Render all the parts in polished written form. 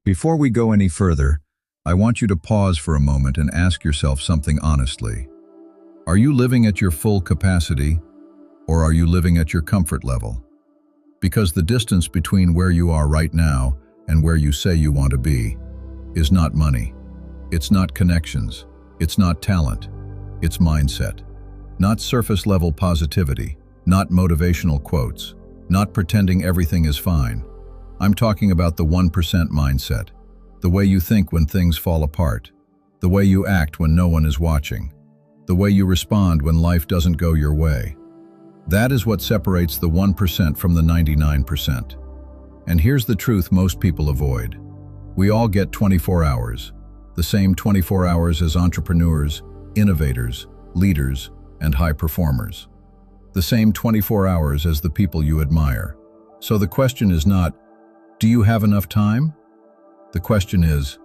Before we go any further, I want you to pause for a moment and ask yourself something honestly. Are you living at your full capacity, or are you living at your comfort level? Because the distance between where you are right now and where you say you want to be is not money. It's not connections. It's not talent. It's mindset. Not surface-level positivity, not motivational quotes, not pretending everything is fine. I'm talking about the 1% mindset, the way you think when things fall apart, the way you act when no one is watching, the way you respond when life doesn't go your way. That is what separates the 1% from the 99%. And here's the truth most people avoid. We all get 24 hours, the same 24 hours as entrepreneurs, innovators, leaders, and high performers. The same 24 hours as the people you admire. So the question is not, do you have enough time? The question is,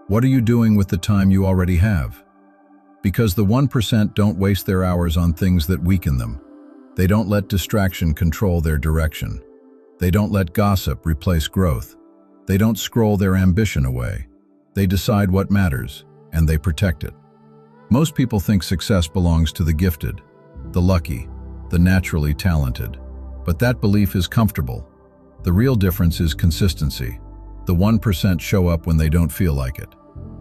what are you doing with the time you already have? Because the 1% don't waste their hours on things that weaken them. They don't let distraction control their direction. They don't let gossip replace growth. They don't scroll their ambition away. They decide what matters, and they protect it. Most people think success belongs to the gifted, the lucky, the naturally talented. But that belief is comfortable. The real difference is consistency. The 1% show up when they don't feel like it.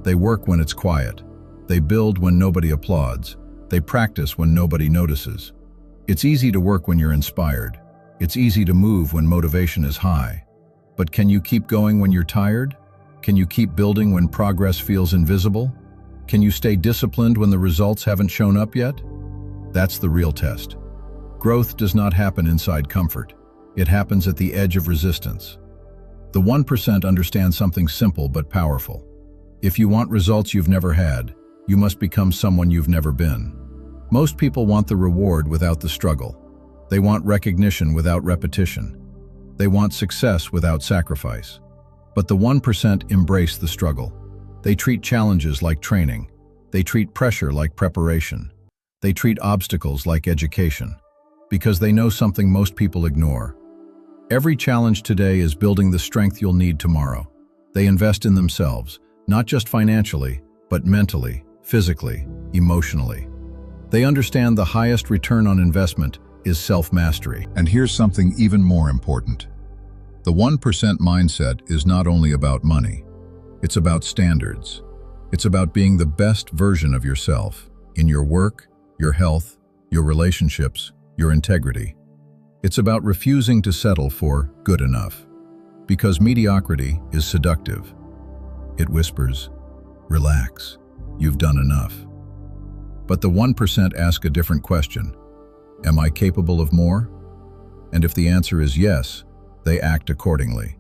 They work when it's quiet. They build when nobody applauds. They practice when nobody notices. It's easy to work when you're inspired. It's easy to move when motivation is high. But can you keep going when you're tired? Can you keep building when progress feels invisible? Can you stay disciplined when the results haven't shown up yet? That's the real test. Growth does not happen inside comfort. It happens at the edge of resistance. The 1% understand something simple but powerful. If you want results you've never had, you must become someone you've never been. Most people want the reward without the struggle. They want recognition without repetition. They want success without sacrifice. But the 1% embrace the struggle. They treat challenges like training. They treat pressure like preparation. They treat obstacles like education. Because they know something most people ignore. Every challenge today is building the strength you'll need tomorrow. They invest in themselves, not just financially, but mentally, physically, emotionally. They understand the highest return on investment is self-mastery. And here's something even more important. The 1% mindset is not only about money. It's about standards. It's about being the best version of yourself in your work, your health, your relationships, your integrity. It's about refusing to settle for good enough. Because mediocrity is seductive. It whispers, relax, you've done enough. But the 1% ask a different question. Am I capable of more? And if the answer is yes, they act accordingly.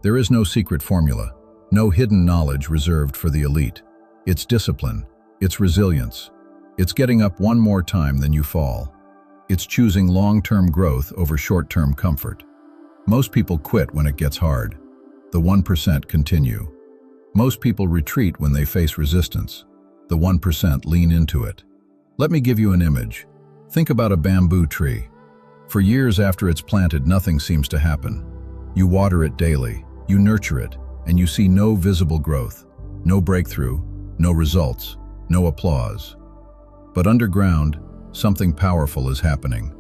There is no secret formula, no hidden knowledge reserved for the elite. It's discipline, it's resilience, it's getting up one more time than you fall. It's choosing long-term growth over short-term comfort. Most people quit when it gets hard. The 1% continue. Most people retreat when they face resistance. The 1% lean into it. Let me give you an image. Think about a bamboo tree. For years after it's planted, nothing seems to happen. You water it daily, you nurture it, and you see no visible growth, no breakthrough, no results, no applause. But underground, something powerful is happening.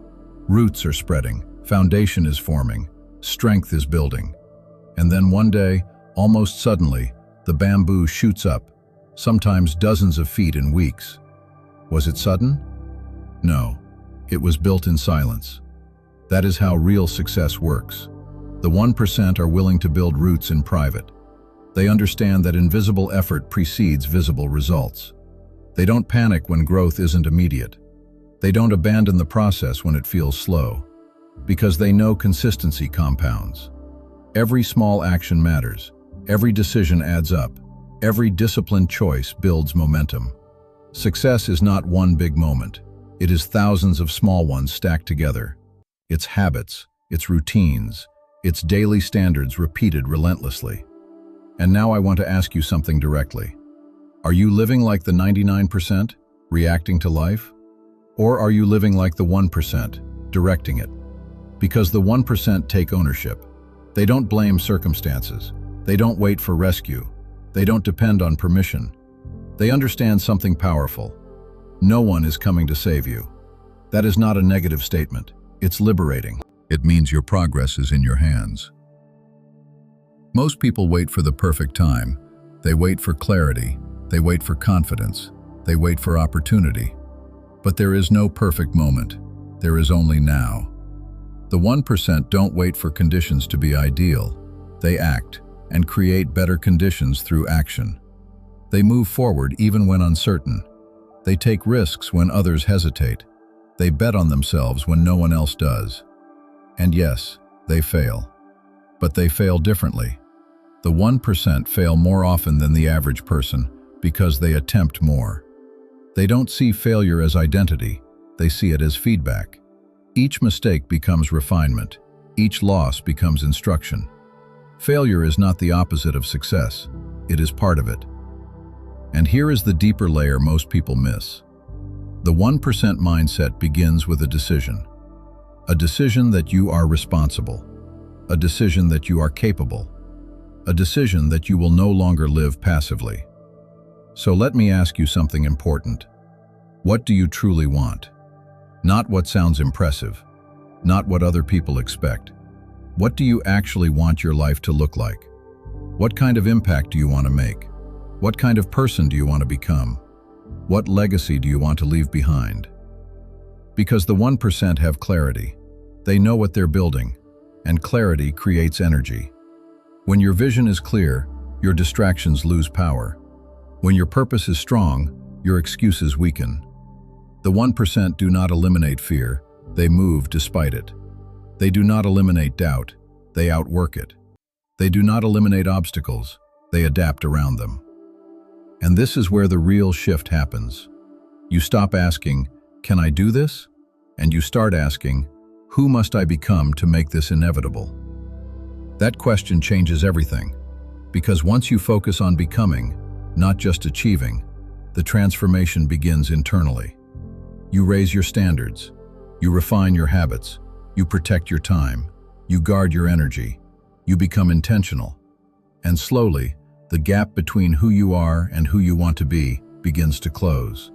Roots are spreading, foundation is forming, strength is building. And then one day, almost suddenly, the bamboo shoots up, sometimes dozens of feet in weeks. Was it sudden? No, it was built in silence. That is how real success works. The 1% are willing to build roots in private. They understand that invisible effort precedes visible results. They don't panic when growth isn't immediate. They don't abandon the process when it feels slow. Because they know consistency compounds. Every small action matters. Every decision adds up. Every disciplined choice builds momentum. Success is not one big moment. It is thousands of small ones stacked together. It's habits, it's routines, it's daily standards repeated relentlessly. And now I want to ask you something directly. Are you living like the 99%, reacting to life? Or are you living like the 1%, directing it? Because the 1% take ownership. They don't blame circumstances. They don't wait for rescue. They don't depend on permission. They understand something powerful. No one is coming to save you. That is not a negative statement. It's liberating. It means your progress is in your hands. Most people wait for the perfect time. They wait for clarity. They wait for confidence. They wait for opportunity. But there is no perfect moment. There is only now. The 1% don't wait for conditions to be ideal. They act and create better conditions through action. They move forward even when uncertain. They take risks when others hesitate. They bet on themselves when no one else does. And yes, they fail. But they fail differently. The 1% fail more often than the average person because they attempt more. They don't see failure as identity. They see it as feedback. Each mistake becomes refinement. Each loss becomes instruction. Failure is not the opposite of success. It is part of it. And here is the deeper layer most people miss. The 1% mindset begins with a decision. A decision that you are responsible. A decision that you are capable. A decision that you will no longer live passively. So let me ask you something important. What do you truly want? Not what sounds impressive. Not what other people expect. What do you actually want your life to look like? What kind of impact do you want to make? What kind of person do you want to become? What legacy do you want to leave behind? Because the 1% have clarity. They know what they're building, and clarity creates energy. When your vision is clear, your distractions lose power. When your purpose is strong, your excuses weaken. The 1% do not eliminate fear, they move despite it. They do not eliminate doubt, they outwork it. They do not eliminate obstacles, they adapt around them. And this is where the real shift happens. You stop asking, "Can I do this?" And you start asking, "Who must I become to make this inevitable?" That question changes everything, because once you focus on becoming, not just achieving, the transformation begins internally. You raise your standards, you refine your habits, you protect your time, you guard your energy, you become intentional, and slowly, the gap between who you are and who you want to be begins to close.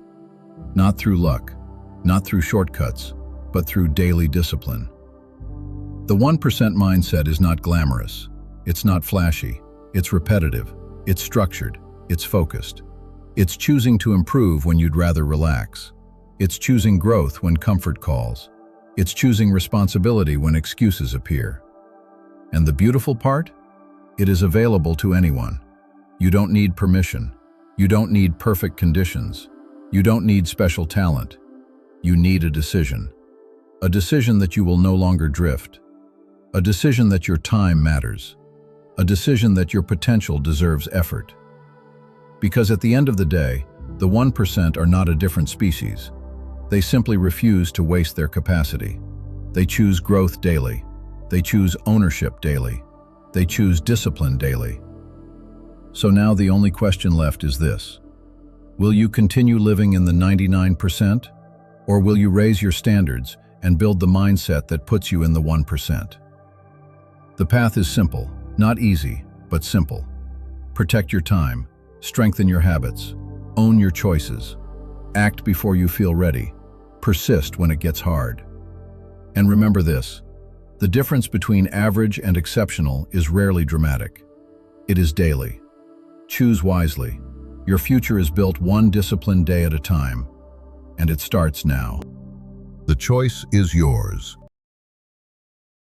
Not through luck, not through shortcuts, but through daily discipline. The 1% mindset is not glamorous, it's not flashy, it's repetitive, it's structured, it's focused. It's choosing to improve when you'd rather relax. It's choosing growth when comfort calls. It's choosing responsibility when excuses appear. And the beautiful part? It is available to anyone. You don't need permission. You don't need perfect conditions. You don't need special talent. You need a decision. A decision that you will no longer drift. A decision that your time matters. A decision that your potential deserves effort. Because at the end of the day, the 1% are not a different species. They simply refuse to waste their capacity. They choose growth daily. They choose ownership daily. They choose discipline daily. So now the only question left is this. Will you continue living in the 99%? Or will you raise your standards and build the mindset that puts you in the 1%? The path is simple, not easy, but simple. Protect your time, strengthen your habits, own your choices, act before you feel ready, persist when it gets hard. And remember this, the difference between average and exceptional is rarely dramatic. It is daily. Choose wisely. Your future is built one disciplined day at a time, and it starts now. The choice is yours.